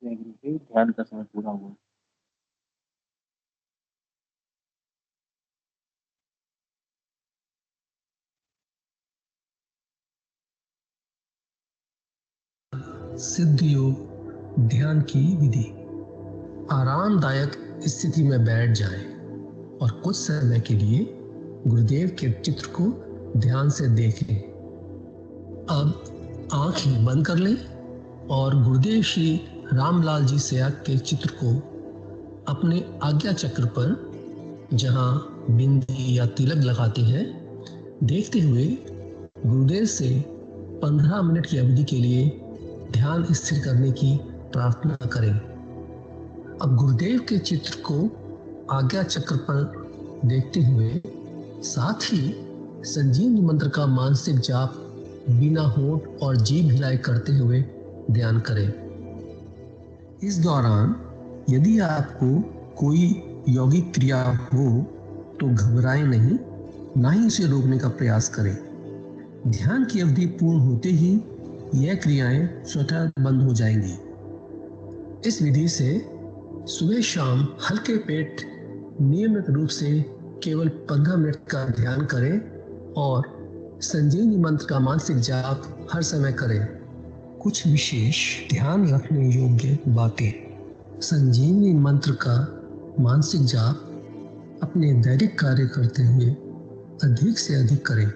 जय गुरुदेव, ध्यान का समय पूरा हुआ। सिद्ध योग ध्यान की विधि। आरामदायक स्थिति में बैठ जाएं और कुछ समय के लिए गुरुदेव के चित्र को ध्यान से देखें। अब आंखें बंद कर लें और गुरुदेव श्री रामलाल जी सयाग के चित्र को अपने आज्ञा चक्र पर, जहां बिंदी या तिलक लगाते हैं, देखते हुए गुरुदेव से 15 मिनट की अवधि के लिए ध्यान स्थिर करने की प्रार्थना करें। अब गुरुदेव के चित्र को आज्ञा चक्र पर देखते हुए साथ ही संजीवनी मंत्र का मानसिक जाप बिना होंठ और जीभ हिलाए करते हुए ध्यान करें। इस दौरान यदि आपको कोई यौगिक क्रिया हो तो घबराएं नहीं, ना ही उसे रोकने का प्रयास करें। ध्यान की अवधि पूर्ण होते ही यह क्रियाएं स्वतः बंद हो जाएंगी। इस विधि से सुबह शाम हल्के पेट नियमित रूप से केवल 15 मिनट का ध्यान करें और संजीवनी मंत्र का मानसिक जाप हर समय करें। कुछ विशेष ध्यान रखने योग्य बातें। संजीवनी मंत्र का मानसिक जाप अपने दैनिक कार्य करते हुए अधिक से अधिक करें।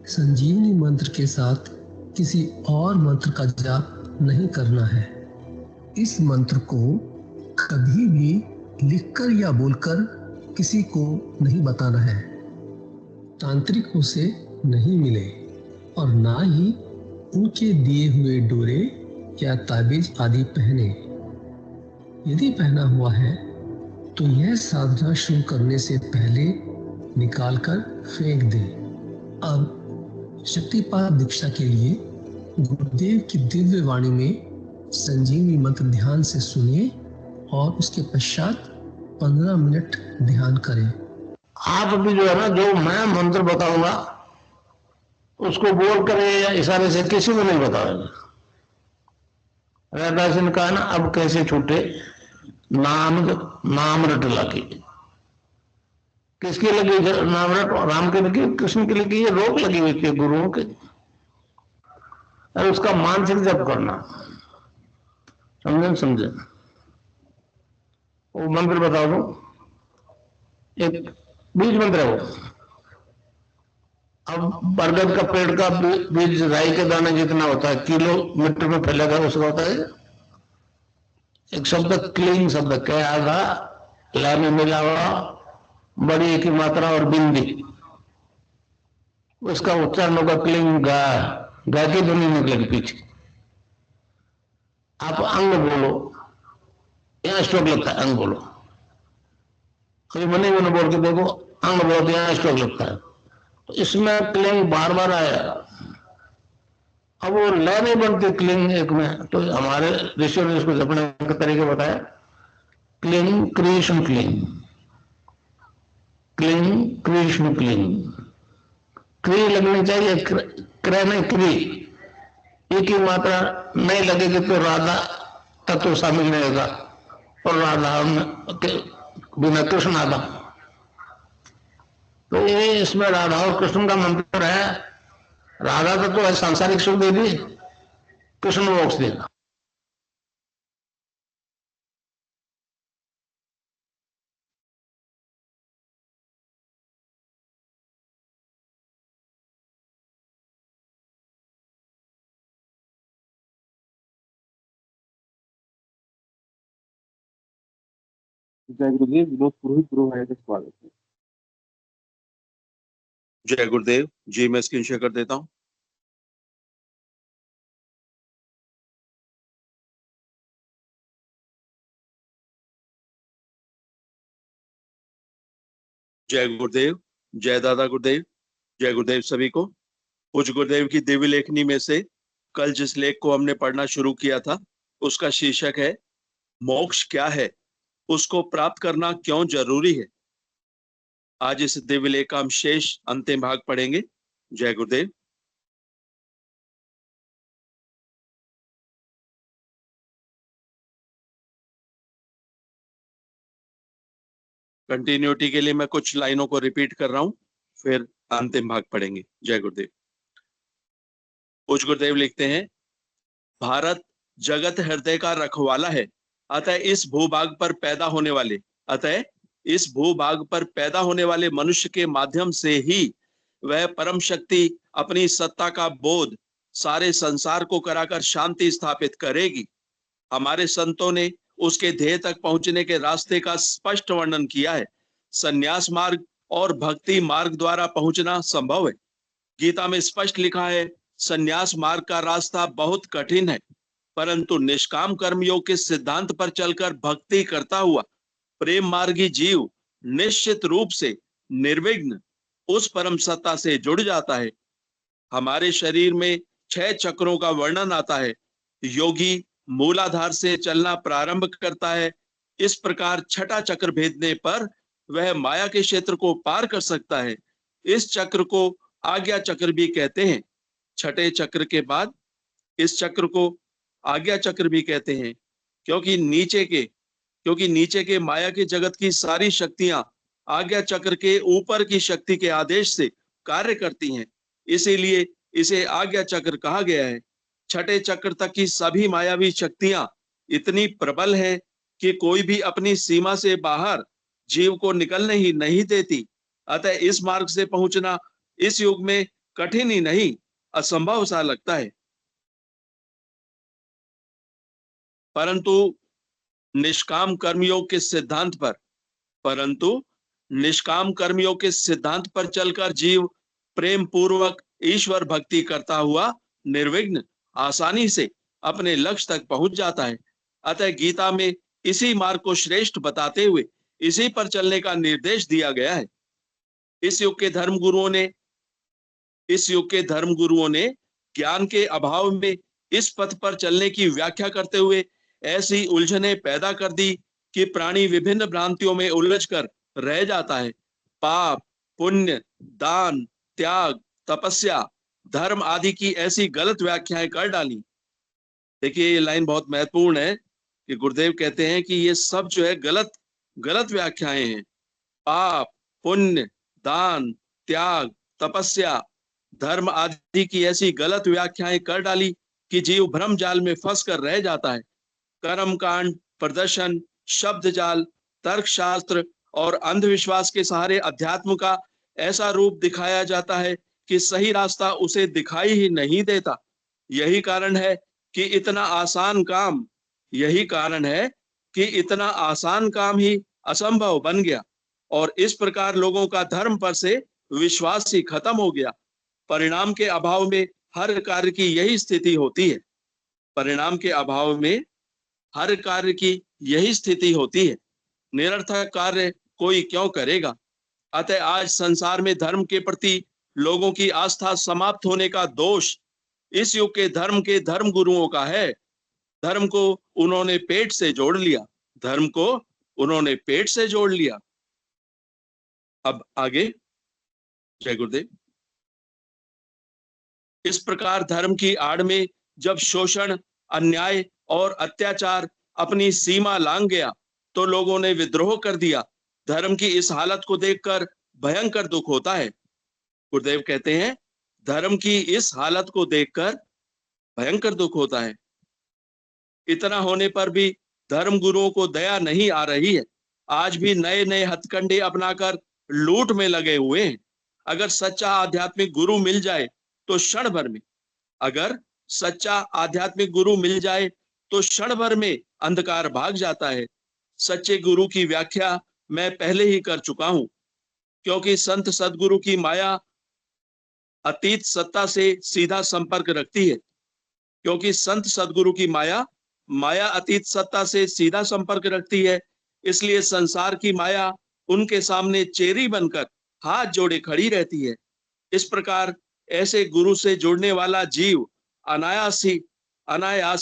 संजीवनी मंत्र के साथ किसी और मंत्र का जाप नहीं करना है। इस मंत्र को कभी भी लिखकर या बोलकर किसी को नहीं बताना है। तांत्रिकों से नहीं मिले और ना ही उनके दिए हुए डोरे या ताबीज आदि पहने। यदि पहना हुआ है तो यह साधना शुरू करने से पहले निकालकर फेंक दें। अब शक्तिपात दीक्षा के लिए गुरुदेव की दिव्य वाणी में संजीवनी मंत्र ध्यान से सुनिए और उसके पश्चात 15 मिनट ध्यान करें। आप अभी जो है ना, जो मैं मंत्र बताऊंगा उसको बोल कर या इशारे से किसी को नहीं बताओगे। रैदास ने कहा ना, अब कैसे छूटे नाम रट लगी। किसकी लगी नाम रट? राम की लगी, कृष्ण की लगी, ये रोक लगी हुई थी गुरुओं के। और उसका मानसिक जप करना, समझे? वो मंत्र बता दो, एक बीज मंत्र है वो। अब बरगद का पेड़ का बीज राई के दाने जितना होता है, किलोमीटर में फैलेगा, उसका होता है एक शब्द क्लीन शब्द क्या आगा ला में मिला हुआ बड़ी की मात्रा और बिंदी, उसका उच्चारण होगा क्लीन गा। गा की ध्वनि निकलेगी पीछे। आप अंग बोलो, यहां स्ट्रोक लगता है, अंग बोलो। कभी मनी मैंने बोल के देखो, अंग बोलो तो यहां स्ट्रोक लगता है। तो इसमें क्लिंग बार बार आया। अब वो लय नहीं बनती क्लिंग एक में, तो हमारे ऋषियों ने इसको जपने के तरीके बताया। Cling Krishna cling, cling Krishna cling. क्री लगनी चाहिए, क्रय नहीं क्री। एक ही मात्रा नहीं लगेगी तो राधा तत्व शामिल नहीं होगा, और राधा बिना कृष्ण आधा। तो ये इसमें राधा और कृष्ण का मंत्र है। राधा तत्व है सांसारिक सुख दे दी, कृष्ण मोक्ष देगा। जय गुरुदेव, विनोद पुरोहित गुरु है, स्वागत है। जय गुरुदेव जी, मैं स्क्रीन शेयर कर देता हूँ। जय गुरुदेव, जय दादा गुरुदेव, जय गुरुदेव सभी को। पूज्य गुरुदेव की दिव्य लेखनी में से कल जिस लेख को हमने पढ़ना शुरू किया था, उसका शीर्षक है मोक्ष क्या है, उसको प्राप्त करना क्यों जरूरी है। आज इस दिव्य लेख का हम शेष अंतिम भाग पढ़ेंगे। जय गुरुदेव। कंटिन्यूटी के लिए मैं कुछ लाइनों को रिपीट कर रहा हूं, फिर अंतिम भाग पढ़ेंगे। जय गुरुदेव। पूज्य गुरुदेव लिखते हैं, भारत जगत हृदय का रखवाला है, अतः इस भूभाग पर पैदा होने वाले मनुष्य के माध्यम से ही वह परम शक्ति अपनी सत्ता का बोध सारे संसार को कराकर शांति स्थापित करेगी। हमारे संतों ने उसके ध्येय तक पहुंचने के रास्ते का स्पष्ट वर्णन किया है। संन्यास मार्ग और भक्ति मार्ग द्वारा पहुंचना संभव है। गीता में स्पष्ट लिखा है, संन्यास मार्ग का रास्ता बहुत कठिन है, परंतु निष्काम कर्मयोग के सिद्धांत पर चलकर भक्ति करता हुआ प्रेम मार्गी जीव निश्चित रूप से निर्विघ्न उस परम सत्ता से जुड़ जाता है। हमारे शरीर में 6 चक्रों का वर्णन आता है। योगी मूलाधार से चलना प्रारंभ करता है। इस प्रकार छठा चक्र भेदने पर वह माया के क्षेत्र को पार कर सकता है। इस चक्र को आज्ञा चक्र भी कहते हैं। छठे चक्र के बाद इस चक्र को आज्ञा चक्र भी कहते हैं, क्योंकि नीचे के माया के जगत की सारी शक्तियां आज्ञा चक्र के ऊपर की शक्ति के आदेश से कार्य करती हैं, इसीलिए इसे आज्ञा चक्र कहा गया है। छठे चक्र तक की सभी मायावी शक्तियां इतनी प्रबल हैं कि कोई भी अपनी सीमा से बाहर जीव को निकलने ही नहीं देती। अतः इस मार्ग से पहुंचना इस युग में कठिन ही नहीं, असंभव सा लगता है। परंतु निष्काम कर्मयोग के सिद्धांत पर चलकर जीव प्रेम पूर्वक ईश्वर भक्ति करता हुआ निर्विघ्न आसानी से अपने लक्ष्य तक पहुंच जाता है। अतः गीता में इसी मार्ग को श्रेष्ठ बताते हुए इसी पर चलने का निर्देश दिया गया है। इस युग के धर्मगुरुओं ने ज्ञान के अभाव में इस पथ पर चलने की व्याख्या करते हुए ऐसी उलझने पैदा कर दी कि प्राणी विभिन्न भ्रांतियों में उलझकर रह जाता है। पाप, पुण्य, दान, त्याग, तपस्या, धर्म आदि की ऐसी गलत व्याख्याएं कर डाली। देखिए, ये लाइन बहुत महत्वपूर्ण है कि गुरुदेव कहते हैं कि ये सब जो है गलत व्याख्याएं हैं। पाप, पुण्य, दान, त्याग, तपस्या, धर्म आदि की ऐसी गलत व्याख्याएं कर डाली कि जीव भ्रम जाल में फंस कर रह जाता है। कर्म कांड, प्रदर्शन, शब्द जाल, तर्क शास्त्र और अंधविश्वास के सहारे अध्यात्म का ऐसा रूप दिखाया जाता है कि सही रास्ता उसे दिखाई ही नहीं देता। यही कारण है कि इतना आसान काम ही असंभव बन गया और इस प्रकार लोगों का धर्म पर से विश्वास ही खत्म हो गया। परिणाम के अभाव में हर कार्य की यही स्थिति होती है। निरर्थक कार्य कोई क्यों करेगा? अतः आज संसार में धर्म के प्रति लोगों की आस्था समाप्त होने का दोष इस युग के धर्म गुरुओं का है। धर्म को उन्होंने पेट से जोड़ लिया। अब आगे। जय गुरुदेव। इस प्रकार धर्म की आड़ में जब शोषण, अन्याय और अत्याचार अपनी सीमा लांघ गया तो लोगों ने विद्रोह कर दिया। धर्म की इस हालत को देखकर भयंकर दुख होता है। गुरुदेव कहते हैं, धर्म की इस हालत को देखकर भयंकर दुख होता है। इतना होने पर भी धर्म गुरुओं को दया नहीं आ रही है। आज भी नए नए हथकंडे अपनाकर लूट में लगे हुए हैं। अगर सच्चा आध्यात्मिक गुरु मिल जाए तो क्षण भर में अंधकार भाग जाता है। सच्चे गुरु की व्याख्या मैं पहले ही कर चुका हूं, क्योंकि संत सदगुरु की माया अतीत सत्ता से सीधा संपर्क रखती है। इसलिए संसार की माया उनके सामने चेरी बनकर हाथ जोड़े खड़ी रहती है। इस प्रकार ऐसे गुरु से जुड़ने वाला जीव अनायास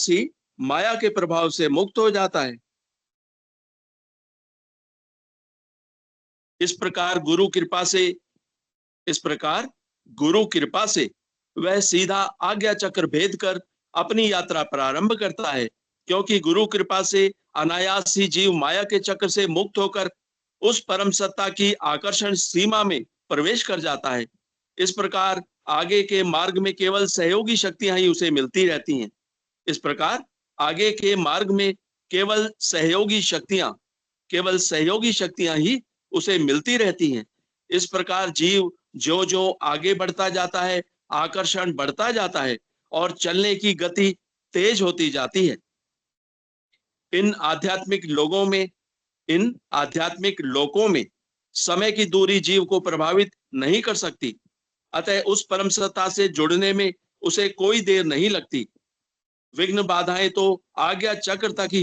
ही माया के प्रभाव से मुक्त हो जाता है। इस प्रकार गुरु कृपा से वह सीधा आज्ञा चक्र भेद कर अपनी यात्रा प्रारंभ करता है, क्योंकि गुरु कृपा से अनायास ही जीव माया के चक्र से मुक्त होकर उस परम सत्ता की आकर्षण सीमा में प्रवेश कर जाता है। इस प्रकार आगे के मार्ग में केवल सहयोगी शक्तियां ही उसे मिलती रहती हैं। इस प्रकार आगे के मार्ग में केवल सहयोगी शक्तियां ही उसे मिलती रहती हैं। इस प्रकार जीव जो जो आगे बढ़ता जाता है, आकर्षण बढ़ता जाता है और चलने की गति तेज होती जाती है। इन आध्यात्मिक लोकों में समय की दूरी जीव को प्रभावित नहीं कर सकती। अतः उस परम सत्ता से जुड़ने में उसे कोई देर नहीं लगती। विघ्न बाधाएं तो आज्ञा चक्र तक ही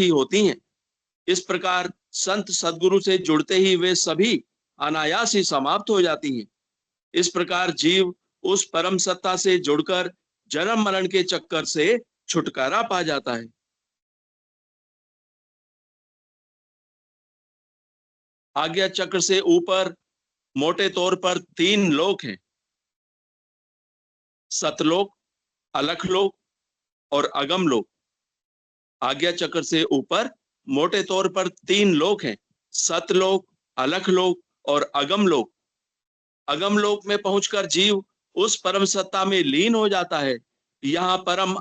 होती हैं। इस प्रकार संत सद्गुरु से जुड़ते ही वे सभी अनायास ही समाप्त हो जाती हैं। इस प्रकार जीव उस परम सत्ता से जुड़कर जन्म मरण के चक्कर से छुटकारा पा जाता है। आज्ञा चक्र से ऊपर मोटे तौर पर 3 लोक हैं, सतलोक, अलखलोक और अगमलोक। आज्ञा चक्र से ऊपर मोटे तौर पर 3 लोक हैं, सतलोक, अलखलोक और अगमलोक। अगमलोक में पहुंचकर जीव उस परम सत्ता में लीन हो जाता है। यहाँ परम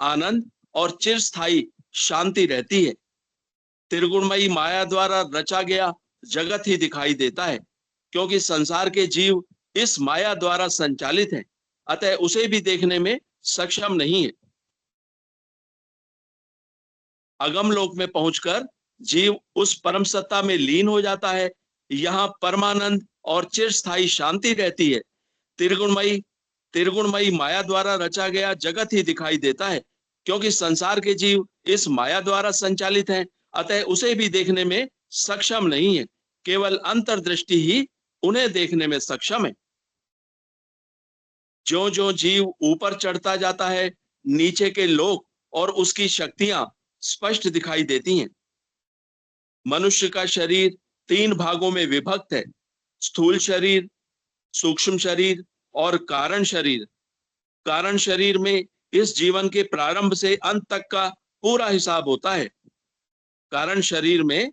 आनंद और चिरस्थायी शांति रहती है। त्रिगुणमयी माया द्वारा रचा गया जगत ही दिखाई देता है, क्योंकि संसार के जीव इस माया द्वारा संचालित हैं, अतः उसे भी देखने में सक्षम नहीं है। अगम लोक में पहुंचकर जीव उस परम सत्ता में लीन हो जाता है। यहाँ परमानंद और चिरस्थायी शांति रहती है। त्रिगुणमयी माया द्वारा रचा गया जगत ही दिखाई देता है, क्योंकि संसार के जीव इस माया द्वारा संचालित हैं, अतः उसे भी देखने में सक्षम नहीं है। केवल अंतर्दृष्टि ही उन्हें देखने में सक्षम है। जो जो जीव ऊपर चढ़ता जाता है, नीचे के लोक और उसकी शक्तियां स्पष्ट दिखाई देती हैं। मनुष्य का शरीर 3 भागों में विभक्त है, स्थूल शरीर, सूक्ष्म शरीर और कारण शरीर। कारण शरीर में इस जीवन के प्रारंभ से अंत तक का पूरा हिसाब होता है। कारण शरीर में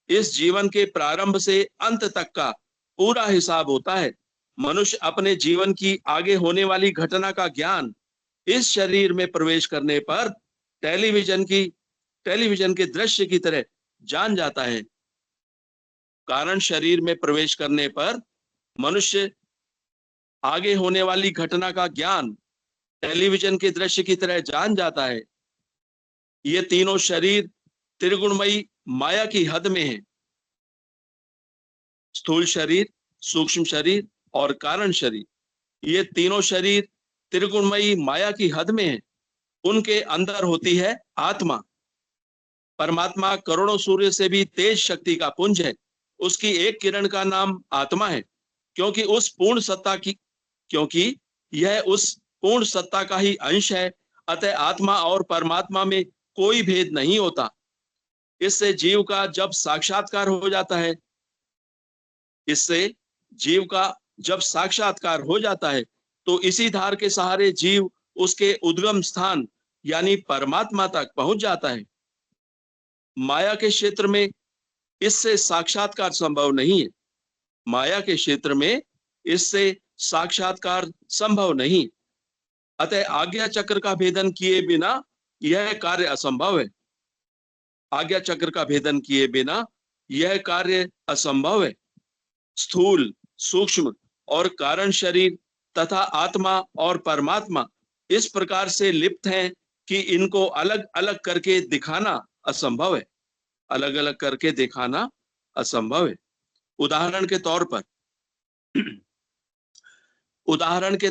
इस जीवन के प्रारंभ से अंत तक का पूरा हिसाब होता है। मनुष्य अपने जीवन की आगे होने वाली घटना का ज्ञान इस शरीर में प्रवेश करने पर टेलीविजन के दृश्य की तरह जान जाता है। कारण शरीर में प्रवेश करने पर मनुष्य आगे होने वाली घटना का ज्ञान टेलीविजन के दृश्य की तरह जान जाता है। ये तीनों शरीर त्रिगुणमयी माया की हद में हैं। स्थूल शरीर, सूक्ष्म शरीर और कारण शरीर, ये तीनों शरीर त्रिगुणमयी माया की हद में हैं। उनके अंदर होती है आत्मा। परमात्मा करोड़ों सूर्य से भी तेज शक्ति का पुंज है। उसकी एक किरण का नाम आत्मा है, क्योंकि यह उस पूर्ण सत्ता का ही अंश है। अतः आत्मा और परमात्मा में कोई भेद नहीं होता। इससे जीव का जब साक्षात्कार हो जाता है तो इसी धार के सहारे जीव उसके उद्गम स्थान यानी परमात्मा तक पहुंच जाता है। माया के क्षेत्र में इससे साक्षात्कार संभव नहीं है। माया के क्षेत्र में इससे साक्षात्कार संभव नहीं। अतः आज्ञा चक्र का भेदन किए बिना यह कार्य असंभव है। आज्ञा चक्र का भेदन किए बिना यह कार्य असंभव है। स्थूल, सूक्ष्म और कारण शरीर तथा आत्मा और परमात्मा इस प्रकार से लिप्त हैं कि इनको अलग अलग करके दिखाना असंभव है। अलग अलग करके दिखाना असंभव है। उदाहरण के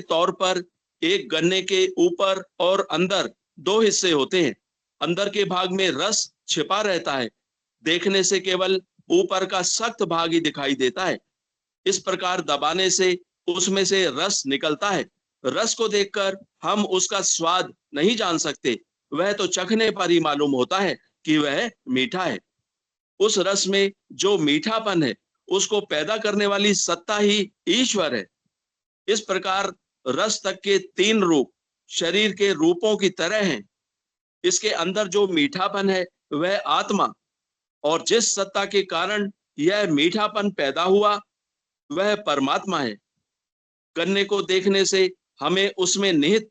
तौर पर एक गन्ने के ऊपर और अंदर 2 हिस्से होते हैं। अंदर के भाग में रस छिपा रहता है। देखने से केवल ऊपर का सख्त भाग ही दिखाई देता है। इस प्रकार दबाने से उसमें से रस निकलता है। रस को देखकर हम उसका स्वाद नहीं जान सकते, वह तो चखने पर ही मालूम होता है कि वह मीठा है। उस रस में जो मीठापन है उसको पैदा करने वाली सत्ता ही ईश्वर है। इस प्रकार रस तक के 3 रूप शरीर के रूपों की तरह हैं। इसके अंदर जो मीठापन है वह आत्मा, और जिस सत्ता के कारण यह मीठापन पैदा हुआ वह परमात्मा है। गन्ने को देखने से हमें उसमें निहित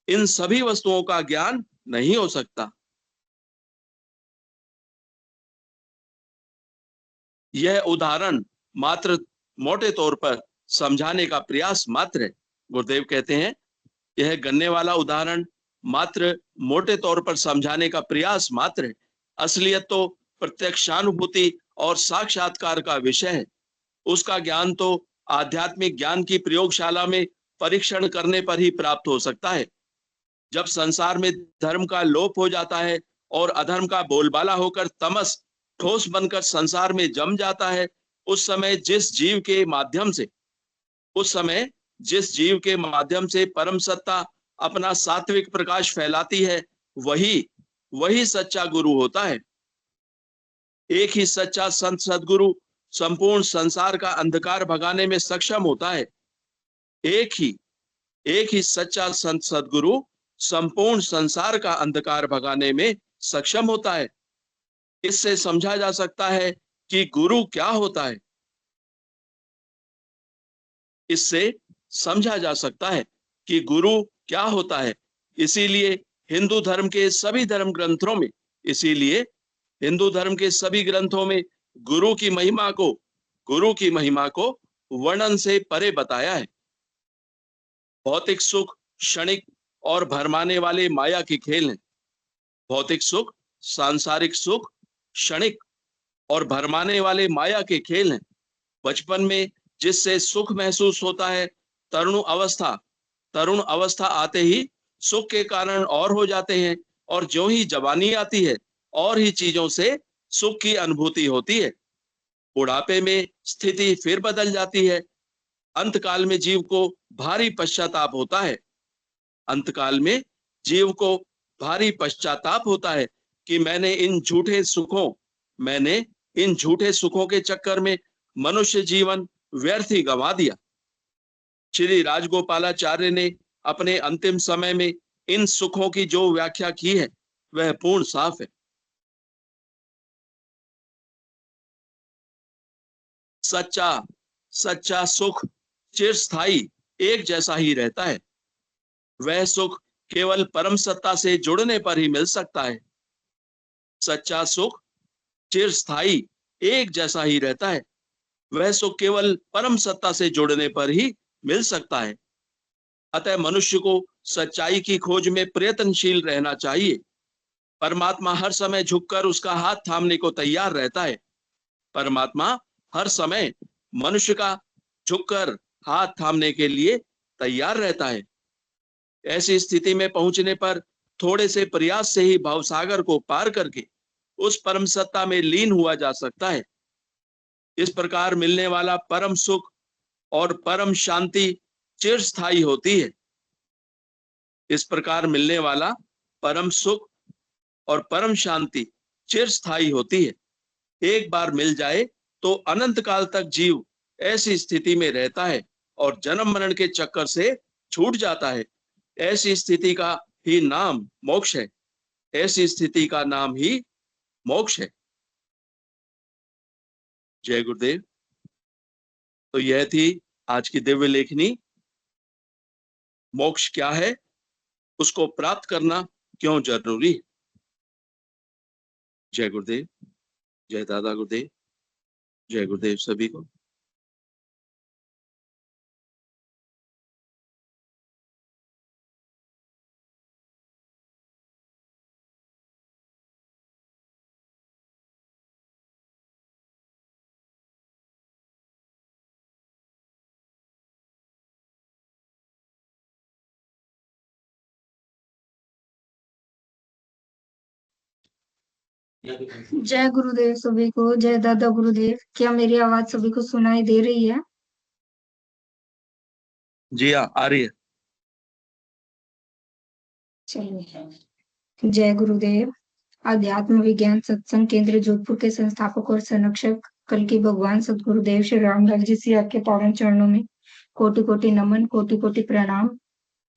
इन सभी वस्तुओं का ज्ञान नहीं हो सकता। यह उदाहरण मात्र मोटे तौर पर समझाने का प्रयास मात्र है। गुरुदेव कहते हैं यह गन्ने वाला उदाहरण मात्र मोटे तौर पर समझाने का प्रयास मात्र है। असलियत तो प्रत्यक्षानुभूति और साक्षात्कार का विषय है। उसका ज्ञान तो आध्यात्मिक ज्ञान की प्रयोगशाला में परीक्षण करने पर ही प्राप्त हो सकता है। जब संसार में धर्म का लोप हो जाता है और अधर्म का बोलबाला होकर तमस ठोस बनकर संसार में जम जाता है, उस समय जिस जीव के माध्यम से परम सत्ता अपना सात्विक प्रकाश फैलाती है, वही सच्चा गुरु होता है। एक ही सच्चा संत सदगुरु संपूर्ण संसार का अंधकार भगाने में सक्षम होता है। एक ही सच्चा संत सदगुरु संपूर्ण संसार का अंधकार भगाने में सक्षम होता है। इससे समझा जा सकता है कि गुरु क्या होता है। इससे समझा जा सकता है कि गुरु क्या होता है। इसीलिए हिंदू धर्म के सभी ग्रंथों में गुरु की महिमा को वर्णन से परे बताया है। भौतिक सुख क्षणिक और भरमाने वाले माया के खेल हैं। भौतिक सुख, सांसारिक सुख क्षणिक और भरमाने वाले माया के खेल हैं। बचपन में जिससे सुख महसूस होता है, तरुण अवस्था आते ही सुख के कारण और हो जाते हैं, और जो ही जवानी आती है और ही चीजों से सुख की अनुभूति होती है। बुढ़ापे में स्थिति फिर बदल जाती है। अंतकाल में जीव को भारी पश्चाताप होता है कि मैंने इन झूठे सुखों के चक्कर में मनुष्य जीवन व्यर्थ ही गंवा दिया। श्री राजगोपालाचार्य ने अपने अंतिम समय में इन सुखों की जो व्याख्या की है वह पूर्ण साफ है। सच्चा सुख चिरस्थायी एक जैसा ही रहता है। वह सुख केवल परम सत्ता से जुड़ने पर ही मिल सकता है। सच्चा सुख चिरस्थायी एक जैसा ही रहता है। वह सुख केवल परम सत्ता से जुड़ने पर ही मिल सकता है। अतः मनुष्य को सच्चाई की खोज में प्रयत्नशील रहना चाहिए। परमात्मा हर समय झुककर उसका हाथ थामने को तैयार रहता है। परमात्मा हर समय मनुष्य का झुककर हाथ थामने के लिए तैयार रहता है। ऐसी स्थिति में पहुंचने पर थोड़े से प्रयास से ही भवसागर को पार करके उस परम सत्ता में लीन हुआ जा सकता है। इस प्रकार मिलने वाला परम सुख और परम शांति चिरस्थायी होती है। इस प्रकार मिलने वाला परम सुख और परम शांति चिरस्थायी होती है। एक बार मिल जाए तो अनंत काल तक जीव ऐसी स्थिति में रहता है और जन्म मरण के चक्कर से छूट जाता है। ऐसी स्थिति का ही नाम मोक्ष है। ऐसी स्थिति का नाम ही मोक्ष है। जय गुरुदेव। तो यह थी आज की दिव्य लेखनी। मोक्ष क्या है, उसको प्राप्त करना क्यों जरूरी है। जय गुरुदेव, जय दादा गुरुदेव, जय गुरुदेव सभी को। जय गुरुदेव सभी को। जय दादा गुरुदेव। क्या मेरी आवाज सभी को सुनाई दे रही है? जी हाँ, आ रही है। चलिए। जय गुरुदेव। अध्यात्म विज्ञान सत्संग केंद्र जोधपुर के संस्थापक और संरक्षक कल की भगवान सदगुरुदेव श्री रामलाल जी सिया के पावन चरणों में कोटि कोटि नमन, कोटि कोटि प्रणाम।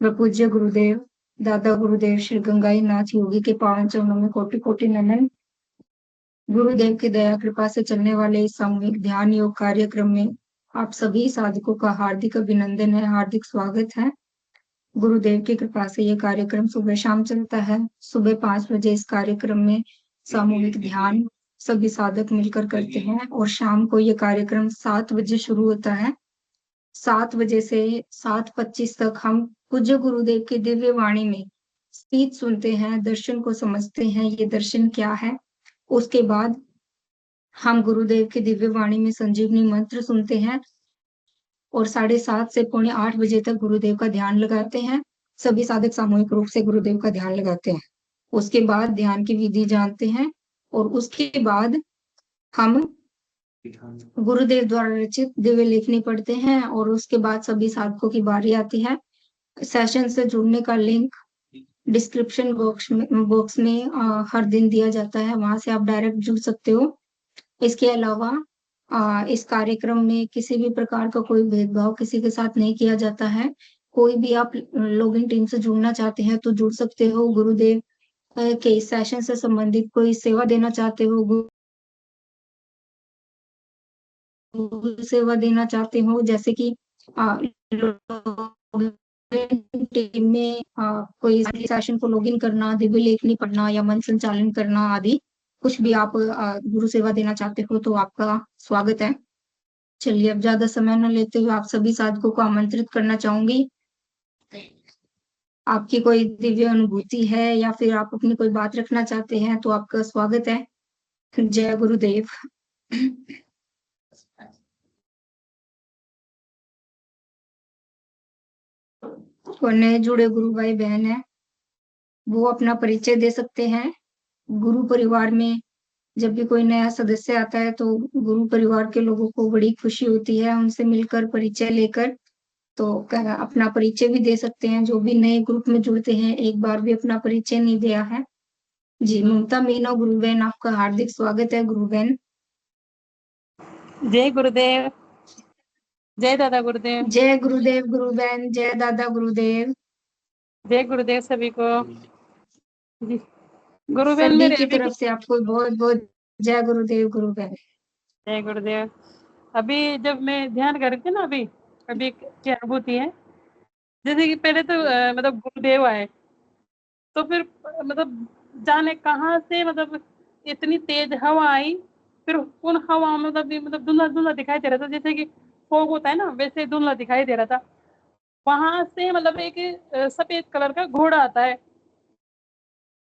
व पूज्य गुरुदेव दादा गुरुदेव श्री गंगाई नाथ योगी के पावन चरणों में कोटि कोटि नमन। गुरुदेव की दया कृपा से चलने वाले इस सामूहिक ध्यान योग कार्यक्रम में आप सभी साधकों का हार्दिक अभिनंदन है, हार्दिक स्वागत है। गुरुदेव की कृपा से ये कार्यक्रम सुबह शाम चलता है। सुबह 5 बजे इस कार्यक्रम में सामूहिक ध्यान सभी साधक मिलकर करते हैं और शाम को ये कार्यक्रम 7 बजे शुरू होता है। 7 बजे से 7:25 तक हम पूज्य गुरुदेव की दिव्य वाणी में स्पीच सुनते हैं, दर्शन को समझते हैं, ये दर्शन क्या है। उसके बाद हम गुरुदेव की दिव्य वाणी में संजीवनी मंत्र सुनते हैं और 7:30 से 7:45 बजे तक गुरुदेव का ध्यान लगाते हैं। सभी साधक सामूहिक रूप से गुरुदेव का ध्यान लगाते हैं। उसके बाद ध्यान की विधि जानते हैं और उसके बाद हम गुरुदेव द्वारा रचित दिव्य लेखनी पढ़ते हैं और उसके बाद सभी साधकों की बारी आती है। सेशन से जुड़ने का लिंक डिस्क्रिप्शन बॉक्स में हर दिन दिया जाता है, वहां से आप डायरेक्ट जुड़ सकते हो। इसके अलावा इस कार्यक्रम में किसी भी प्रकार का कोई भेदभाव किसी के साथ नहीं किया जाता है। कोई भी आप लॉगिन टीम से जुड़ना चाहते हैं तो जुड़ सकते हो। गुरुदेव के इस सेशन से संबंधित कोई सेवा देना चाहते हो, सेवा देना चाहते हो, जैसे कि टीम में कोई सेशन को लॉगिन करना, दिव्य लेखनी पढ़ना या मंच संचालन करना आदि कुछ भी आप गुरु सेवा देना चाहते हो तो आपका स्वागत है। चलिए अब ज्यादा समय न लेते हुए आप सभी साधकों को आमंत्रित करना चाहूंगी। आपकी कोई दिव्य अनुभूति है या फिर आप अपनी कोई बात रखना चाहते हैं तो आपका स्वागत है। जय गुरुदेव। और नए जुड़े गुरु भाई बहन है वो अपना परिचय दे सकते हैं। गुरु परिवार में जब भी कोई नया सदस्य आता है तो गुरु परिवार के लोगों को बड़ी खुशी होती है उनसे मिलकर परिचय लेकर, तो अपना परिचय भी दे सकते हैं। जो भी नए ग्रुप में जुड़ते हैं एक बार भी अपना परिचय नहीं दिया है। जी ममता मीना गुरु बहन, आपका हार्दिक स्वागत है गुरु बहन। जय गुरुदेव। जय दादा गुरुदेव। जय गुरुदेव गुरु बहन, जय दादा गुरुदेव। जय गुरुदेव सभी को। जी गुरु बहन सभी मेरे की अभी तरफ से आपको बहुत बहुत जय गुरुदेव गुरु बहन। जय गुरुदेव। अभी जब मैं ध्यान कर रही थी ना अभी क्या अनुभूति है, जैसे कि पहले तो मतलब गुरुदेव आए तो फिर मतलब जाने कहाँ से मतलब इतनी तेज हवा आई, फिर उन हवा में मतलब धुंधला धुंधला दिखाई दे रहा था, जैसे कि फॉग होता है ना वैसे धुंधला दिखाई दे रहा था। वहां से मतलब एक सफेद कलर का घोड़ा आता है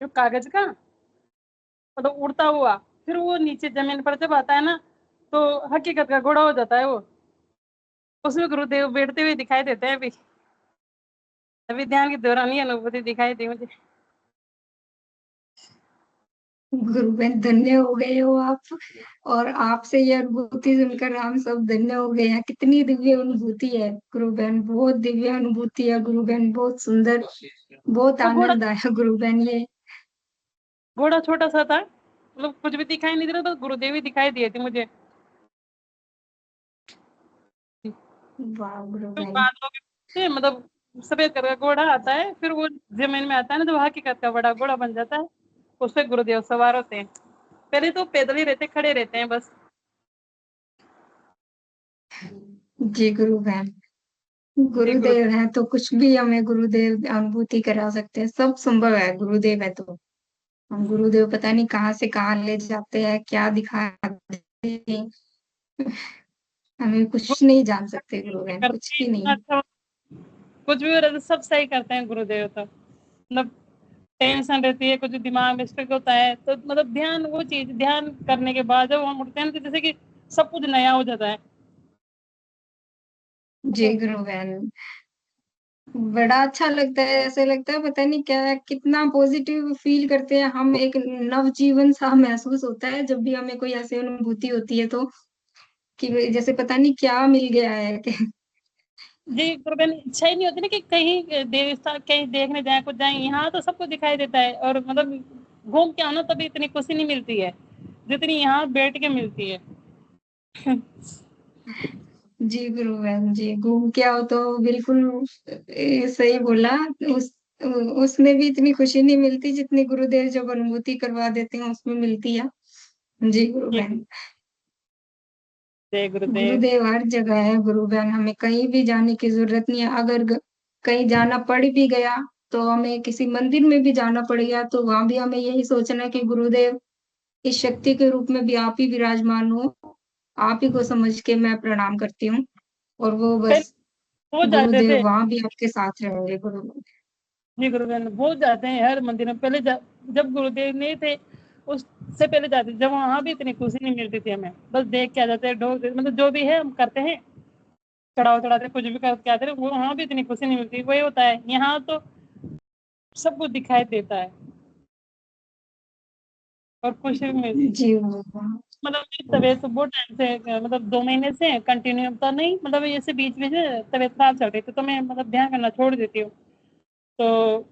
जो कागज का मतलब उड़ता हुआ, फिर वो नीचे जमीन पर जब आता है ना तो हकीकत का घोड़ा हो जाता है वो। उसमें गुरुदेव बैठते हुए दिखाई देते हैं। अभी ध्यान के दौरान ही अनुभूति दिखाई दी मुझे। गुरु बहन धन्य हो गए हो आप, और आपसे ये अनुभूति सुनकर हम सब धन्य हो गए हैं। कितनी दिव्य अनुभूति है गुरु बहन, बहुत दिव्य अनुभूति है गुरु बहन, बहुत सुंदर, बहुत वो घोड़ा आनंद आया गुरु बहन। ये घोड़ा छोटा सा था, मतलब कुछ भी दिखाई नहीं दे रहा था, गुरुदेव ही दिखाई दिए थे मुझे। वाह गुरु तो बहन। बादलों के मतलब सफेद कलर का घोड़ा आता है, फिर वो जमीन में आता है ना तो हकीकत का बड़ा घोड़ा बन जाता है, उस पर गुरुदेव सवार होते हैं। पहले तो पैदल ही रहते, खड़े रहते हैं बस। जी गुरु बहन, जी गुरुदेव है तो कुछ भी हमें गुरुदेव अनुभूति करा सकते हैं, सब संभव है गुरुदेव है तो। हम गुरुदेव पता नहीं कहाँ से कहाँ ले जाते हैं, क्या दिखाते हैं, हमें कुछ नहीं जान सकते गुरु बहन, कुछ भी नहीं। अच्छा कुछ भी हो रहा है तो सब सही करते हैं गुरुदेव तो। मतलब टेंशन रहती है, कुछ दिमाग में स्ट्रिक होता है तो मतलब ध्यान वो चीज ध्यान करने के बाद जब हम उठते हैं तो जैसे कि सब कुछ नया हो जाता है। जी गुरु बहन, बड़ा अच्छा लगता है, ऐसे लगता है पता नहीं क्या, कितना पॉजिटिव फील करते हैं हम, एक नवजीवन सा महसूस होता है जब भी हमें कोई ऐसी अनुभूति होती है तो, कि जैसे पता नहीं क्या मिल गया है कि जी गुरुबेन, इच्छा ही नहीं होती ना कि कहीं देव स्थान कहीं देखने जाए, कुछ जाए, यहाँ तो सबको दिखाई देता है और मतलब घूम के आना तभी इतनी खुशी नहीं मिलती है जितनी यहाँ बैठ के मिलती है। जी गुरु बहन जी, घूम के आओ तो बिल्कुल सही बोला। उस उसमें भी इतनी खुशी नहीं मिलती जितनी गुरुदेव जब अनुभूति करवा देते हैं उसमें मिलती है। जी गुरु बहन। जय गुरुदेव। गुरुदेव हर जगह है गुरु बहन, हमें कहीं भी जाने की जरूरत नहीं है। अगर कहीं जाना पड़ भी गया तो हमें किसी मंदिर में भी जाना पड़ गया तो वहां भी हमें यही सोचना है कि गुरुदेव इस शक्ति के रूप में भी आप ही विराजमान हो, आप ही को समझ के मैं प्रणाम करती हूँ। और वो पहले बस हो जाते गुरुदेव थे। वहां भी आपके साथ रहेंगे गुरु। जी गुरुदेव बहुत जाते हैं हर मंदिर में। पहले जब गुरुदेव नहीं थे उससे पहले जाते थे, जब वहां भी इतनी खुशी नहीं मिलती थी हमें। बस देख के आ जाते हैं, ढोल मतलब जो भी है हम करते हैं, चढ़ाव चढ़ाते कुछ भी करके आते हैं, वो वहां भी इतनी खुशी नहीं मिलती। वही होता है, यहाँ तो सब कुछ दिखाई देता है और खुशी भी मिलती है। जी बाबा। मतलब मेरी तबीयत तो बहुत टाइम से मतलब 2 महीने से कंटिन्यू तो नहीं, मतलब ऐसे बीच बीच में तबीयत खराब चल रही थी तो मैं मतलब ध्यान करना छोड़ देती हूँ। तो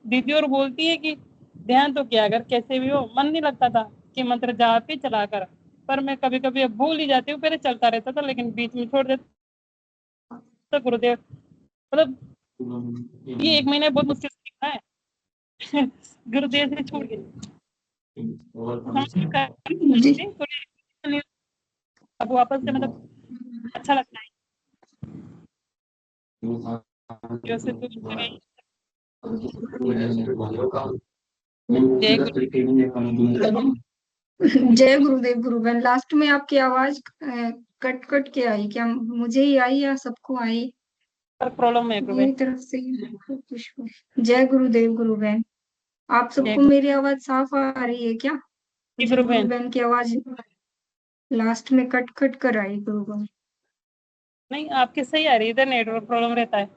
दीदी और बोलती है कि ध्यान तो किया अगर कैसे भी हो। मन नहीं लगता था कि मंत्र जाप ही चला कर, पर मैं कभी कभी अब भूल ही जाती हूँ। पहले चलता रहता था लेकिन बीच में छोड़ देता। तो गुरुदेव मतलब ये 1 महीने बहुत मुश्किल से निकला है। गुरुदेव से छूट गई। जी अब वापस से मतलब अच्छा लगता है। जैसे तो जय गुरु। जय गुरुदेव गुरु बहन। लास्ट में आपकी आवाज कट कट के आई, क्या मुझे ही आई या सबको आई? प्रॉब्लम है मेरी तरफ से जय गुरुदेव गुरु बहन। आप सबको मेरी आवाज साफ आ रही है क्या? मुझे गुरु गुरु बहन। बहन की आवाज लास्ट में कट कट कर आई गुरु बहन। नहीं आपकी सही आ रही है, इधर नेटवर्क प्रॉब्लम रहता है।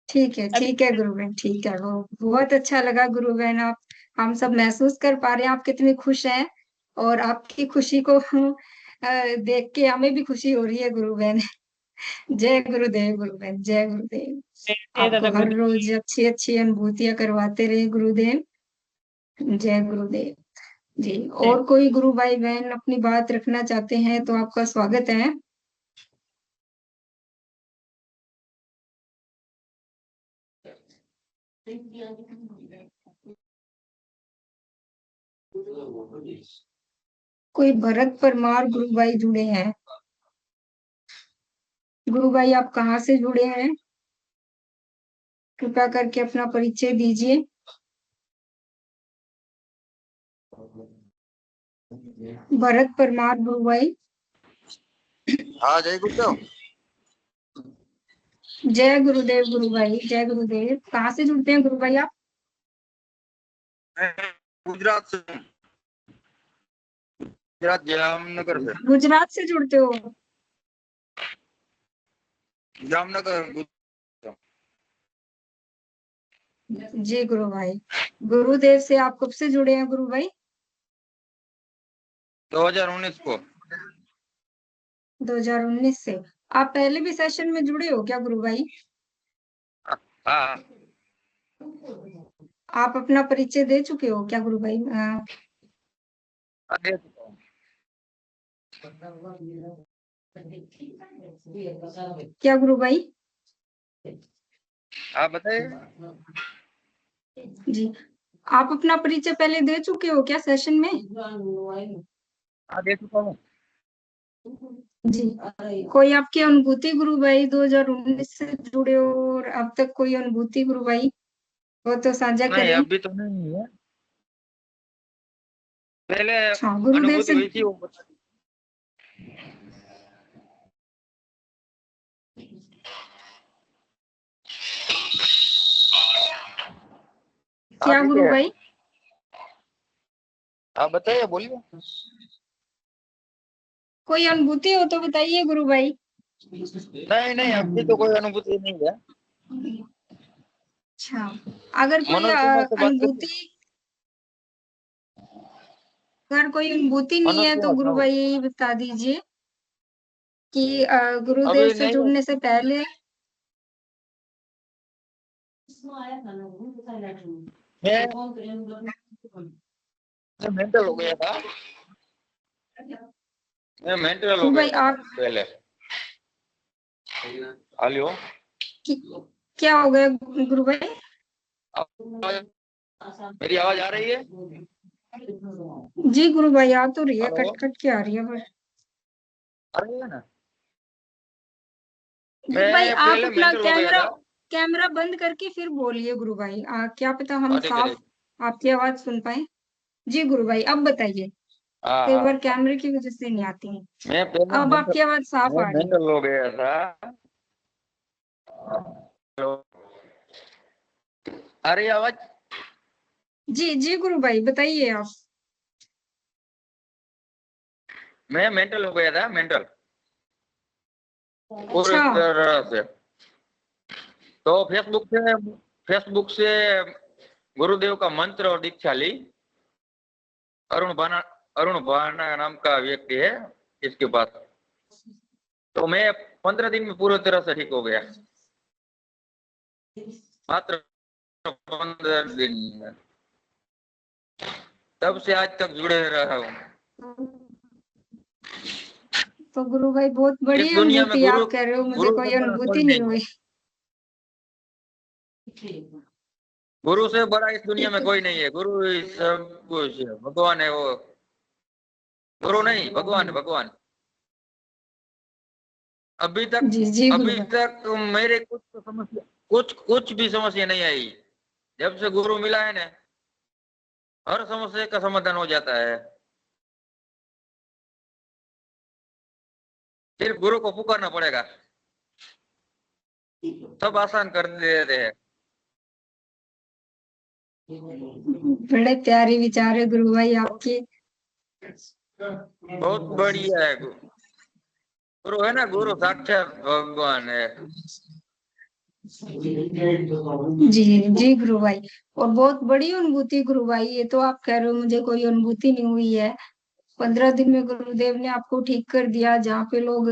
ठीक है अभी ठीक है गुरु बहन, ठीक है। वो बहुत अच्छा लगा गुरु बहन। आप हम सब महसूस कर पा रहे हैं आप कितनी खुश हैं, और आपकी खुशी को देख के हमें भी खुशी हो रही है गुरु बहन। जय गुरुदेव गुरु बहन, जय गुरुदेव। जय दादा आपको हर गुरुदेव। रोज अच्छी अच्छी अनुभूतियां करवाते रहे गुरुदेव। जय गुरुदेव जी। और कोई गुरु भाई बहन अपनी बात रखना चाहते हैं तो आपका स्वागत है। कोई भरत परमार गुरु भाई जुड़े हैं। गुरु भाई आप कहाँ से जुड़े हैं? कृपया करके अपना परिचय दीजिए। भरत परमार गुरु भाई। हाँ जय गुरुदेव। जय गुरुदेव गुरु भाई, जय गुरुदेव। कहाँ से जुड़ते हैं गुरु भाई आप? मैं गुजरात से हूँ। गुजरात जामनगर से। गुजरात से जुड़ते हो? जामनगर। जी गुरु भाई। गुरुदेव से आप कब से जुड़े हैं गुरु भाई? 2019 को। 2019 से। आप पहले भी सेशन में जुड़े हो क्या गुरु भाई? हाँ। आप अपना परिचय दे चुके हो क्या गुरु भाई? दे चुका हूँ। क्या गुरु भाई? आप बताइए। जी आप अपना परिचय पहले दे चुके हो क्या सेशन में? हाँ दे चुका हूँ। जी कोई आपकी अनुभूति गुरु भाई 2019 से जुड़े हो और अब तक कोई अनुभूति गुरु भाई वो तो साझा नहीं करें। अभी तो नहीं है, पहले हाँ गुरुदेव अनुभूति से। हुई थी वो बता दी। हाँ क्या ठीक गुरु है, भाई? आप बताइए बोलिए। कोई अनुभूति हो तो बताइए गुरु भाई। नहीं नहीं अभी तो कोई अनुभूति नहीं है। अच्छा अगर कोई मनोज कुमार से बात करिए। अनुभूति, अगर कोई अनुभूति नहीं मनोज है तो कुमार गुरु साहब भाई यही बता दीजिए कि गुरुदेव अभी से नहीं जुड़ने से पहले मैं मेंटल हो गया था। मैं मेंटल हो गुरु भाई गया था आप पहले। हेलो। क्या हो गया गुरु भाई? मेरी आवाज आ रही है? जी गुरु भाई, आ तो रही है, हेलो, कट कट के आ रही है पर। आ रही है ना? गुरु भाई मैं आप पहले अपना मेंटल हो गया कैमरा था। कैमरा बंद करके फिर बोलिए गुरु भाई, क्या पता हम अरे करे, साफ आपकी आवाज सुन पाए। जी गुरु भाई, अब बताइए। हाँ कई हाँ, बार कैमरे की वजह से नहीं आती है। मैं पहले अब मेंटल आपकी आवाज साफ मैं आ रही है। मेंटल हो गया था। हेलो, आ रही है आवाज? जी जी गुरु भाई, बताइए आप। मैं मेंटल हो गया था, मेंटल पूरी अच्छा। तरह से। तो फेसबुक से गुरुदेव का मंत्र और दीक्षा ली। अरुण भाना अरुण भाना नाम का व्यक्ति है इसके पास। तो मैं 15 दिन में पूरी तरह से ठीक हो गया, मात्र 15 दिन में। तब से आज तक जुड़े रहा हूँ। तो गुरु भाई बहुत बड़ी इस दुनिया में अनुभूति गुरु आप कह रहे हो, मुझे गुरु कोई से बड़ा कोई अनुभूति नहीं नहीं है। हुई। गुरु से बड़ा इस दुनिया में कोई नहीं है। गुरु ही सब कुछ है, भगवान है वो। गुरु नहीं, भगवान है, भगवान। अभी तक जी जी गुरु अभी भाई। तक मेरे कुछ भी समस्या नहीं आई। जब से गुरु मिला है ना, हर समस्या का समाधान हो जाता है। सिर्फ गुरु को पुकारना पड़ेगा, सब आसान कर देते हैं। बड़े प्यारे विचार है गुरु भाई आपके। बहुत बढ़िया है। गुरु है ना, गुरु साक्षात भगवान है। जी जी गुरु भाई, और बहुत बड़ी अनुभूति गुरु भाई, ये तो आप कह रहे हो मुझे कोई अनुभूति नहीं हुई है। 15 दिन में गुरुदेव ने आपको ठीक कर दिया, जहाँ पे लोग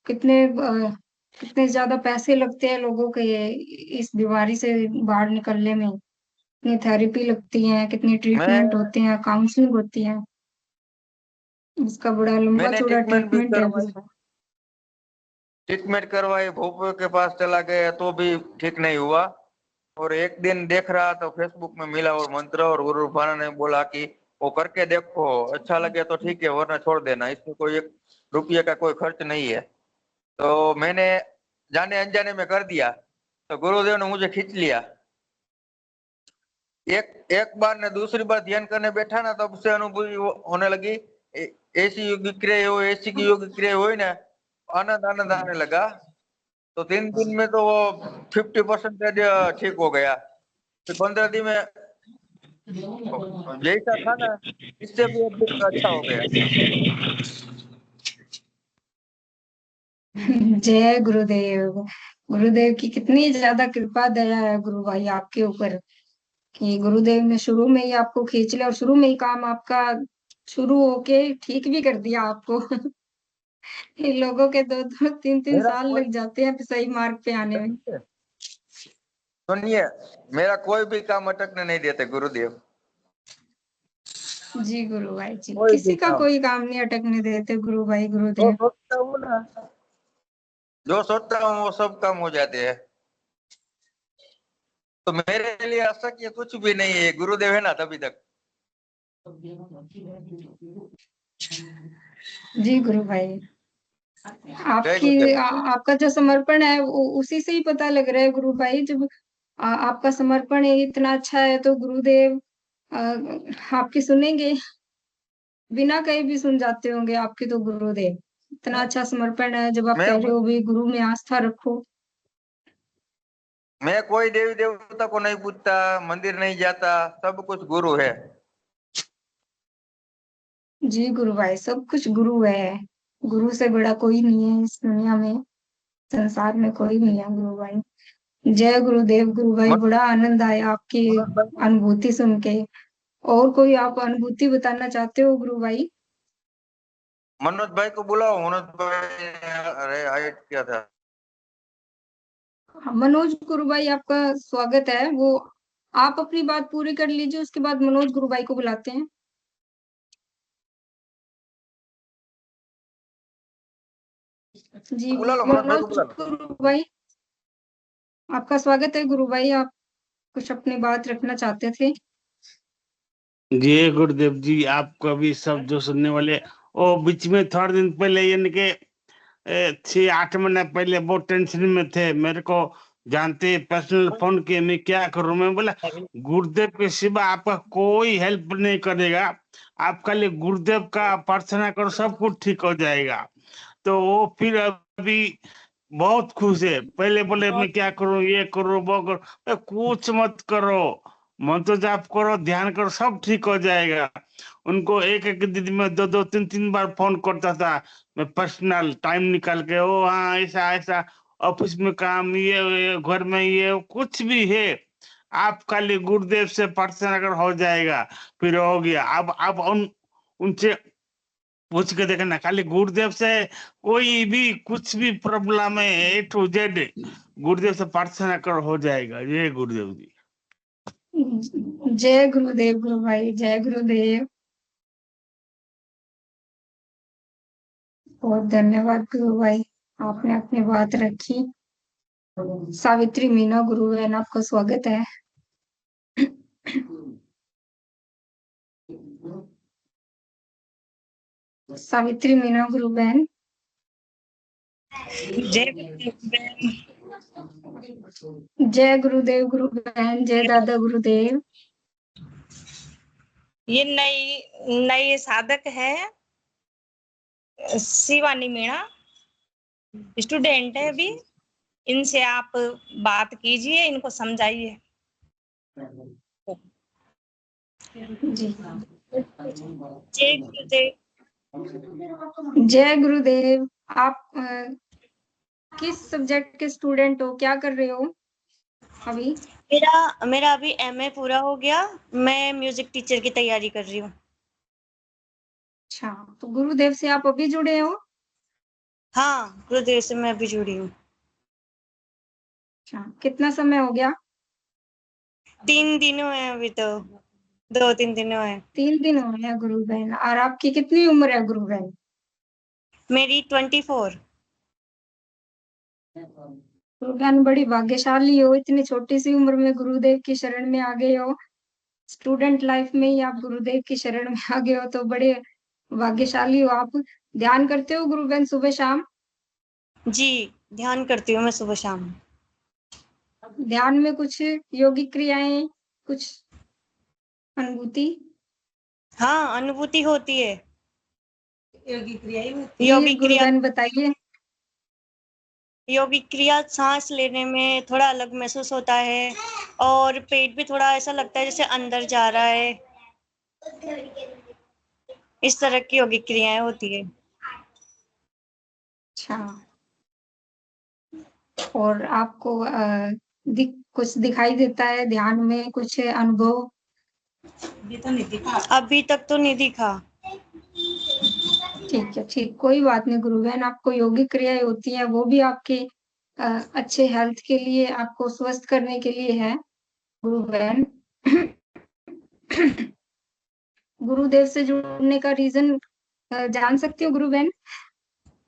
कितने ज्यादा पैसे लगते हैं लोगों के इस बीमारी से बाहर निकलने में। कितनी थेरेपी लगती है, कितनी मैं ट्रीटमेंट होते हैं, काउंसलिंग होती है। इसका बड़ा लंबा मैंने चौड़ा ट्रीटमेंट भी ट्रीटमेंट है करवाई। गुरु भाई। भोपाल के पास चला गया तो भी ठीक नहीं हुआ। और एक दिन देख रहा तो फेसबुक में मिला और मंत्र, और गुरु भाना ने बोला कि वो करके देखो, अच्छा लगे तो ठीक है, वरना छोड़ देना, इसमें कोई 1 रुपये का कोई खर्च नहीं है। तो मैंने जाने अनजाने में कर दिया, तो गुरुदेव ने मुझे खींच लिया। एक एक बार ने दूसरी बार ध्यान करने बैठा ना, तब से अनुभूति होने लगी। ऐसी योगिक क्रिया हो, ऐसी की योगिक क्रिया हुई ना, आनंद आनंद आने लगा। तो 3 दिन में तो वो 50% ठीक हो गया। फिर 15 दिन में जैसा था ना, इससे भी अधिक अच्छा हो गया। जय गुरुदेव। गुरुदेव की कितनी ज्यादा कृपा दया है गुरु भाई आपके ऊपर, कि गुरुदेव ने शुरू में ही आपको खींच लिया और शुरू में ही काम आपका शुरू होके ठीक भी कर दिया आपको। इन लोगों के 2-2 3-3 मेरा साल कोई लग जाते हैं सही मार्ग पे आने में। सुनिए, मेरा कोई भी काम अटकने नहीं देते गुरुदेव। जी गुरु भाई जी, कोई किसी भी का काम कोई काम नहीं अटकने देते गुरु भाई जो गुरुदेव। सोचता हूँ ना, जो सोचता हूँ वो सब काम हो जाते हैं। तो मेरे लिए अशक्य कुछ भी नहीं है, गुरुदेव है ना तभी तक। जी गुरु भाई, जय गुरुदेव। आपका जो समर्पण है उसी से ही पता लग रहा है गुरु भाई। जब आपका समर्पण इतना अच्छा है तो गुरुदेव आ, आपकी सुनेंगे, बिना कहीं भी सुन जाते होंगे आपके तो गुरुदेव। इतना अच्छा समर्पण है, जब आप मैं कह रहे हो भी गुरु में आस्था रखो। मैं कोई देवी देवता को नहीं पूछता, मंदिर नहीं जाता, सब कुछ गुरु है। जी गुरु भाई, सब कुछ गुरु है। गुरु से बड़ा कोई नहीं है इस दुनिया में, संसार में कोई नहीं है गुरु भाई। जय गुरुदेव गुरु भाई, बड़ा आनंद आया आपकी मनोज भाई को अनुभूति सुन के। और कोई आप अनुभूति बताना चाहते हो गुरु भाई? मनोज भाई को बुलाओ। मनोज भाई, अरे हाइट क्या था। हाँ, मनोज गुरु भाई आपका स्वागत है। वो आप अपनी बात पूरी कर लीजिए, उसके बाद मनोज गुरु भाई को बुलाते हैं। जी बुला लो, मनोज भाई को मनोज बुला लो। गुरु भाई, आपका स्वागत है गुरु भाई, आप कुछ अपनी बात रखना चाहते थे। जी गुरुदेव जी, आपको भी सब जो सुनने वाले, ओ बीच में थोड़े दिन पहले यानी कि 6-8 महीने पहले बहुत टेंशन में थे, मेरे को जानते पर्सनल फोन किए, मैं क्या करूं। मैं बोला गुरुदेव के सिवा आपका कोई हेल्प नहीं करेगा, आप खाली गुरुदेव का प्रार्थना करो, सब कुछ ठीक हो जाएगा। तो वो फिर अभी बहुत खुश है। पहले बोले मैं क्या करूं, ये करूं वो करूं, कुछ मत करो, मंत्र जाप करो, ध्यान करो, सब ठीक हो जाएगा। उनको एक एक दिन में 2-2 3-3 बार फोन करता था मैं, पर्सनल टाइम निकाल के। ओ हाँ, ऐसा ऐसा ऑफिस में काम, ये घर में ये कुछ भी है, आप खाली गुरुदेव से प्रार्थना अगर हो जाएगा, फिर हो गया। अब उनसे पूछ के देखना, खाली गुरुदेव से कोई भी कुछ भी प्रॉब्लम है A to Z, गुरुदेव से प्रार्थना कर, हो जाएगा। ये गुरुदेव जी। जय गुरुदेव गुरु भाई, जय गुरुदेव। बहुत धन्यवाद गुरु भाई, आपने अपनी बात रखी। सावित्री मीना गुरु बहन, आपका स्वागत है। सावित्री मीना गुरु बहन। जय गुरुदेव गुरु बहन, जय दादा गुरुदेव। ये नई साधक है, शिवानी मीणा, स्टूडेंट है अभी। इनसे आप बात कीजिए, इनको समझाइए। जी, जय गुरुदेव। जय गुरुदेव। आप किस सब्जेक्ट के स्टूडेंट हो, क्या कर रहे हो अभी? मेरा अभी MA पूरा हो गया, मैं म्यूजिक टीचर की तैयारी कर रही हूँ। अच्छा, तो गुरुदेव से आप अभी जुड़े हो? हाँ, गुरुदेव से मैं अभी जुड़ी हूँ। अच्छा, कितना समय हो गया? 3 दिन हुए हैं अभी, तो 2-3 दिन हुए हैं। 3 दिन हो गए गुरु बहन। और आपकी कितनी उम्र है गुरु बहन? मेरी 24। गुरु बहन बड़ी भाग्यशाली हो, इतनी छोटी सी उम्र में गुरुदेव की शरण में आ गए हो। स्टूडेंट लाइफ में ही आप गुरुदेव की शरण में आ गए हो, तो बड़े भाग्यशाली हो आप। ध्यान करते हो गुरु बहन सुबह शाम? जी, ध्यान करती हूँ मैं सुबह शाम। ध्यान में कुछ योगिक क्रियाएं, कुछ अनुभूति? हाँ, अनुभूति होती है। योगिक योगिक गुरु क्रिया, बहन बताइए। योगिक क्रिया सांस लेने में थोड़ा अलग महसूस होता है, और पेट भी थोड़ा ऐसा लगता है जैसे अंदर जा रहा है। इस तरह की योगिक क्रियाएं होती है। अच्छा, और आपको कुछ दिखाई देता है ध्यान में, कुछ अनुभव? अभी तक तो नहीं दिखा। ठीक है, ठीक, कोई बात नहीं गुरु बहन। आपको योगिक क्रियाएं होती हैं, वो भी आपके अच्छे हेल्थ के लिए, आपको स्वस्थ करने के लिए है गुरु बहन। गुरुदेव से जुड़ने का रीजन जान सकती हो गुरु बहन?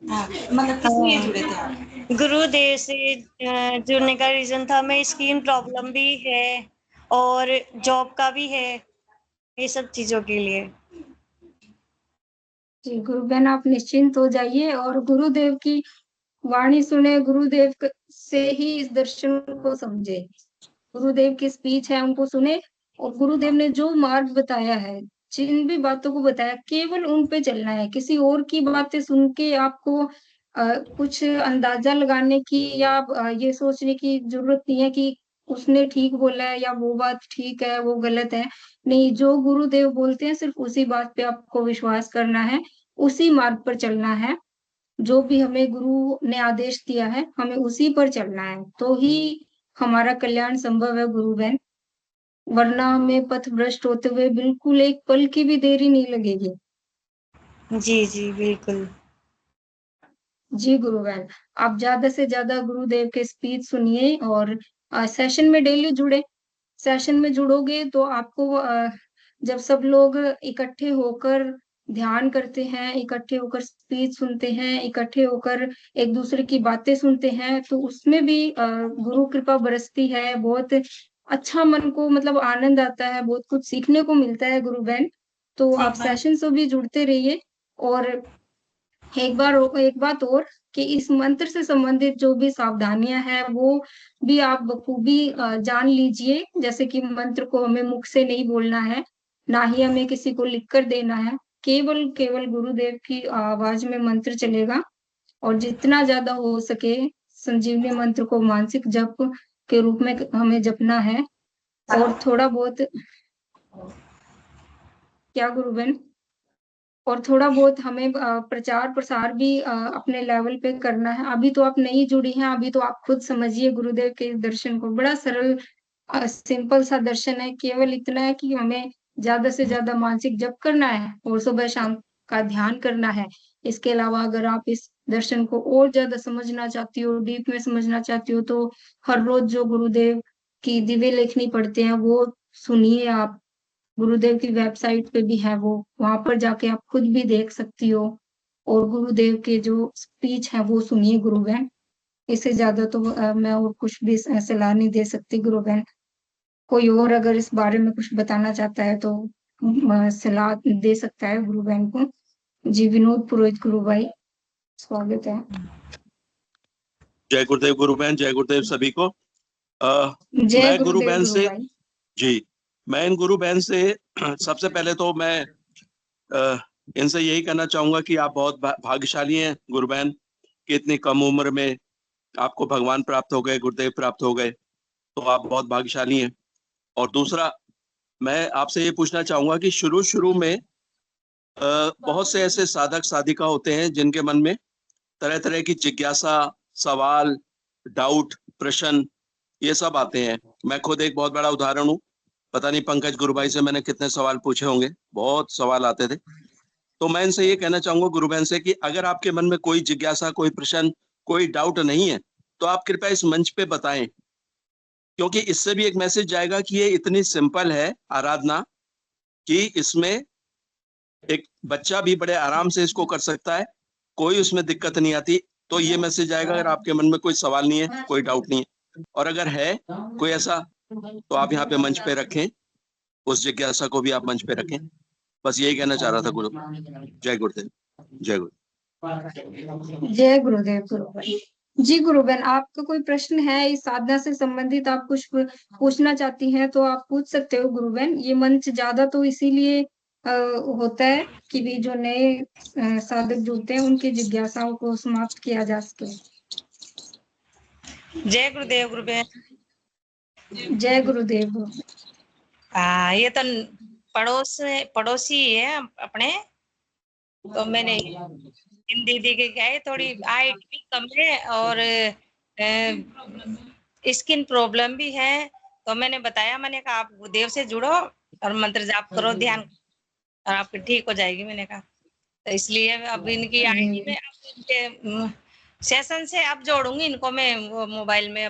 मतलब किस लिए जुड़े थे आप? गुरुदेव से जुड़ने का रीजन था, मैं स्किन प्रॉब्लम भी है और जॉब का भी है, ये सब चीजों के लिए। जी गुरु बहन, आप निश्चिंत हो जाइए और गुरुदेव की वाणी सुने, गुरुदेव से ही इस दर्शन को समझे। गुरुदेव की स्पीच है, उनको सुने, और गुरुदेव ने जो मार्ग बताया है, जिन भी बातों को बताया, केवल उन पे चलना है। किसी और की बातें सुन के आपको कुछ अंदाजा लगाने की या ये सोचने की जरूरत नहीं है कि उसने ठीक बोला है या वो बात ठीक है वो गलत है। नहीं, जो गुरुदेव बोलते हैं सिर्फ उसी बात पे आपको विश्वास करना है, उसी मार्ग पर चलना है। जो भी हमें गुरु ने आदेश दिया है, हमें उसी पर चलना है, तो ही हमारा कल्याण संभव है गुरु बहन। वरना हमें पथ भ्रष्ट होते हुए बिल्कुल एक पल की भी देरी नहीं लगेगी। जी जी बिल्कुल। जी गुरु बहन, आप ज्यादा से ज्यादा गुरुदेव के स्पीच सुनिए और सेशन में डेली जुड़े। सेशन में जुड़ोगे तो आपको जब सब लोग इकट्ठे होकर ध्यान करते हैं, इकट्ठे होकर स्पीच सुनते हैं, इकट्ठे होकर एक दूसरे की बातें सुनते हैं, तो उसमें भी गुरु कृपा बरसती है। बहुत अच्छा मन को मतलब आनंद आता है, बहुत कुछ सीखने को मिलता है गुरु बहन। तो आप सेशन से भी जुड़ते रहिए। और एक बात और, कि इस मंत्र से संबंधित जो भी सावधानियां हैं वो भी आप बखूबी जान लीजिए। जैसे कि मंत्र को हमें मुख से नहीं बोलना है, ना ही हमें किसी को लिख कर देना है, केवल केवल गुरुदेव की आवाज में मंत्र चलेगा। और जितना ज्यादा हो सके संजीवनी मंत्र को मानसिक जप के रूप में हमें जपना है। और थोड़ा बहुत, क्या गुरु बहन, और थोड़ा बहुत हमें प्रचार प्रसार भी अपने लेवल पे करना है। अभी तो आप नई जुड़ी हैं, अभी तो आप खुद समझिए गुरुदेव के दर्शन को, बड़ा सरल सिंपल सा दर्शन है। केवल इतना है कि हमें ज्यादा से ज्यादा मानसिक जप करना है और सुबह शाम का ध्यान करना है। इसके अलावा अगर आप इस दर्शन को और ज्यादा समझना चाहती हो, डीप में समझना चाहती हो, तो हर रोज जो गुरुदेव की दिव्य लेखनी पढ़ते हैं वो सुनिए आप। गुरुदेव की वेबसाइट पे भी है वो, वहां पर जाके आप खुद भी देख सकती हो। और गुरुदेव के जो स्पीच है वो सुनिए गुरु बहन। इससे ज्यादा तो मैं और कुछ भी सलाह नहीं दे सकती गुरु बहन। कोई और अगर इस बारे में कुछ बताना चाहता है तो सलाह दे सकता है गुरु बहन को। जी, विनोद पुरोहित गुरु भाई, स्वागत है। जय गुरुदेव गुरु बहन, जय गुरुदेव सभी को। जय मैं गुरु गुरुदेव बहन गुरु से भाई। जी, मैं इन गुरु बहन से सबसे पहले तो मैं इनसे यही कहना चाहूंगा कि आप बहुत भाग्यशाली हैं गुरु बहन, कि इतनी कम उम्र में आपको भगवान प्राप्त हो गए, गुरुदेव प्राप्त हो गए, तो आप बहुत भाग्यशाली हैं। और दूसरा, मैं आपसे ये पूछना चाहूंगा कि शुरू शुरू में बहुत से ऐसे साधक साधिका होते हैं जिनके मन में तरह तरह की जिज्ञासा, सवाल, डाउट, प्रश्न, ये सब आते हैं। मैं खुद एक बहुत बड़ा उदाहरण हूँ। पता नहीं पंकज गुरु भाई से मैंने कितने सवाल पूछे होंगे, बहुत सवाल आते थे। तो मैं इनसे ये कहना चाहूंगा गुरु बहन से कि अगर आपके मन में कोई जिज्ञासा, कोई प्रश्न, कोई डाउट नहीं है, तो आप कृपया इस मंच पे बताएं, क्योंकि इससे भी एक मैसेज जाएगा कि ये इतनी सिंपल है आराधना कि इसमें एक बच्चा भी बड़े आराम से इसको कर सकता है, कोई उसमें दिक्कत नहीं आती। तो ये मैसेज आएगा, अगर आपके मन में कोई सवाल नहीं है, कोई डाउट नहीं है, और अगर है कोई ऐसा, तो आप यहाँ पे मंच पे रखें, उस जिज्ञासा को भी आप मंच पे रखें। बस यही कहना चाह रहा था गुरु। जय गुरुदेव, जय गुरु। जय गुरुदेव गुरु भाई। जी गुरु बहन, आपका कोई प्रश्न है इस साधना से संबंधित, आप कुछ पूछना चाहती हैं तो आप पूछ सकते हो गुरु बहन। ये मंच ज्यादा तो इसीलिए होता है कि भी जो नए साधक जुड़ते हैं उनकी जिज्ञासाओं को समाप्त किया जा सके। जय गुरुदेव गुरु बहन। जय गुरुदेव गुरु। ये तो पड़ोसी है अपने, तो मैंने इन दीदी के क्या है, थोड़ी हाइट भी कम है और स्किन प्रॉब्लम भी है। तो मैंने बताया, मैंने कहा आप गुरुदेव से जुड़ो और मंत्र जाप करो, ध्यान, और आपकी ठीक हो जाएगी। मैंने कहा तो इसलिए अब इनकी आईडी में इनके सेशन से अब जोड़ूंगी इनको मैं, वो मोबाइल में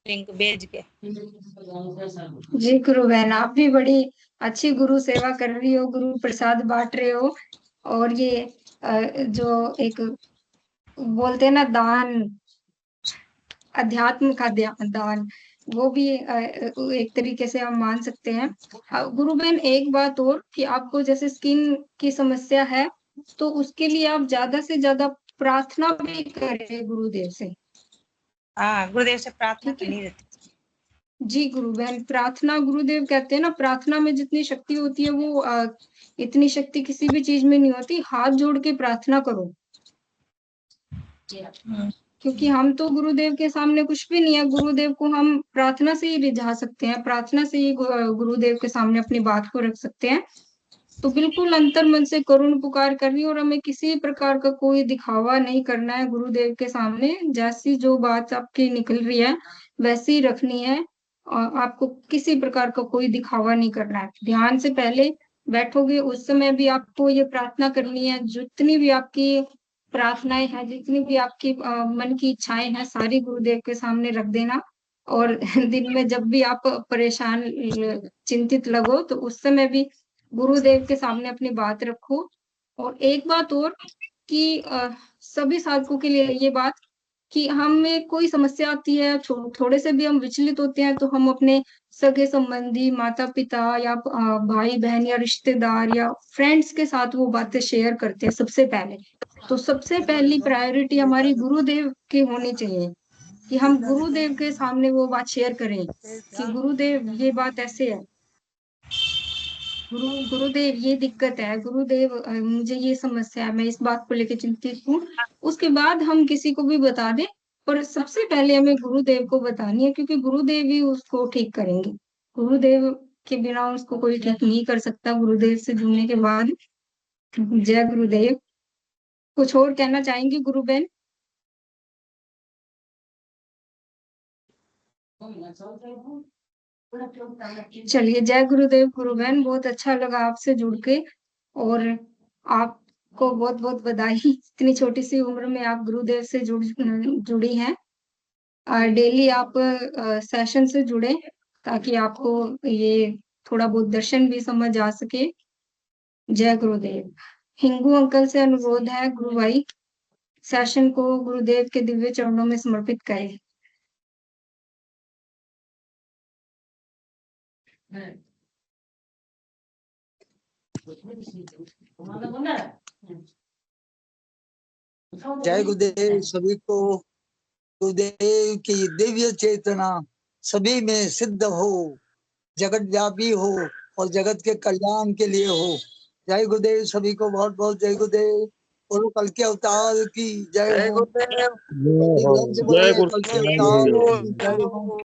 लिंक भेज के। जी गुरु बहन, आप भी बड़ी अच्छी गुरु सेवा कर रही हो, गुरु प्रसाद बांट रहे हो। और ये जो एक बोलते हैं ना दान, अध्यात्म का दान, वो भी एक तरीके से हम मान सकते हैं। गुरु बहन, एक बात और, कि आपको जैसे स्किन की समस्या है तो उसके लिए आप ज्यादा से ज्यादा प्रार्थना भी करें गुरुदेव से। हाँ, गुरुदेव से प्रार्थना करनी रहती। जी गुरु बहन, प्रार्थना, गुरुदेव कहते हैं ना, प्रार्थना में जितनी शक्ति होती है वो इतनी शक्ति किसी भी चीज में नहीं होती। हाथ जोड़ के प्रार्थना करो, क्योंकि हम तो गुरुदेव के सामने कुछ भी नहीं है। गुरुदेव को हम प्रार्थना से ही रिझा सकते हैं, प्रार्थना से ही गुरुदेव के सामने अपनी बात को रख सकते हैं। तो बिल्कुल अंतर मन से करुण पुकार करनी, और हमें किसी प्रकार का कोई दिखावा नहीं करना है गुरुदेव के सामने। जैसी जो बात आपकी निकल रही है वैसी ही रखनी है, और आपको किसी प्रकार का कोई दिखावा नहीं करना है। ध्यान से पहले बैठोगे उस समय भी आपको ये प्रार्थना करनी है, जितनी भी आपकी प्रार्थनाएं हैं, जितनी भी आपकी मन की इच्छाएं हैं, सारी गुरुदेव के सामने रख देना। और दिन में जब भी आप परेशान, चिंतित लगो, तो उस समय भी गुरुदेव के सामने अपनी बात रखो। और एक बात और, कि सभी साधकों के लिए ये बात, कि हमें कोई समस्या आती है, थोड़े से भी हम विचलित होते हैं तो हम अपने सगे संबंधी, माता पिता या भाई बहन या रिश्तेदार या फ्रेंड्स के साथ वो बातें शेयर करते हैं सबसे पहले। तो सबसे पहली प्रायोरिटी हमारी गुरुदेव की होनी चाहिए कि हम गुरुदेव के सामने वो बात शेयर करें कि गुरुदेव ये बात ऐसे है, गुरुदेव ये दिक्कत है, गुरुदेव मुझे ये समस्या है, मैं इस बात को लेकर चिंतित हूँ। उसके बाद हम किसी को भी बता दें, पर सबसे पहले हमें गुरुदेव को बतानी है, क्योंकि गुरुदेव ही उसको ठीक करेंगे। गुरुदेव के बिना उसको कोई ठीक नहीं कर सकता। गुरुदेव से जुड़ने के बाद जय गुरुदेव। कुछ और कहना चाहेंगी गुरु बहन? चलिए, जय गुरुदेव गुरु बहन, बहुत अच्छा लगा आपसे जुड़ के, और आपको बहुत बहुत बधाई। इतनी छोटी सी उम्र में आप गुरुदेव से जुड़ी हैं। डेली आप सेशन से जुड़े ताकि आपको ये थोड़ा बहुत दर्शन भी समझ आ सके। जय गुरुदेव। हिंगू अंकल से अनुरोध है, गुरु भाई सेशन को गुरुदेव के दिव्य चरणों में समर्पित करें। जय गुरुदेव सभी को। गुरुदेव की दिव्य चेतना सभी में सिद्ध हो, जगत व्यापी हो और जगत के कल्याण के लिए हो। जय गुरुदेव सभी को, बहुत बहुत जय गुरुदेव। और कल के अवतार की जय हो। गुरुदेव। जय जय गुरु कल के अवतार की जय हो।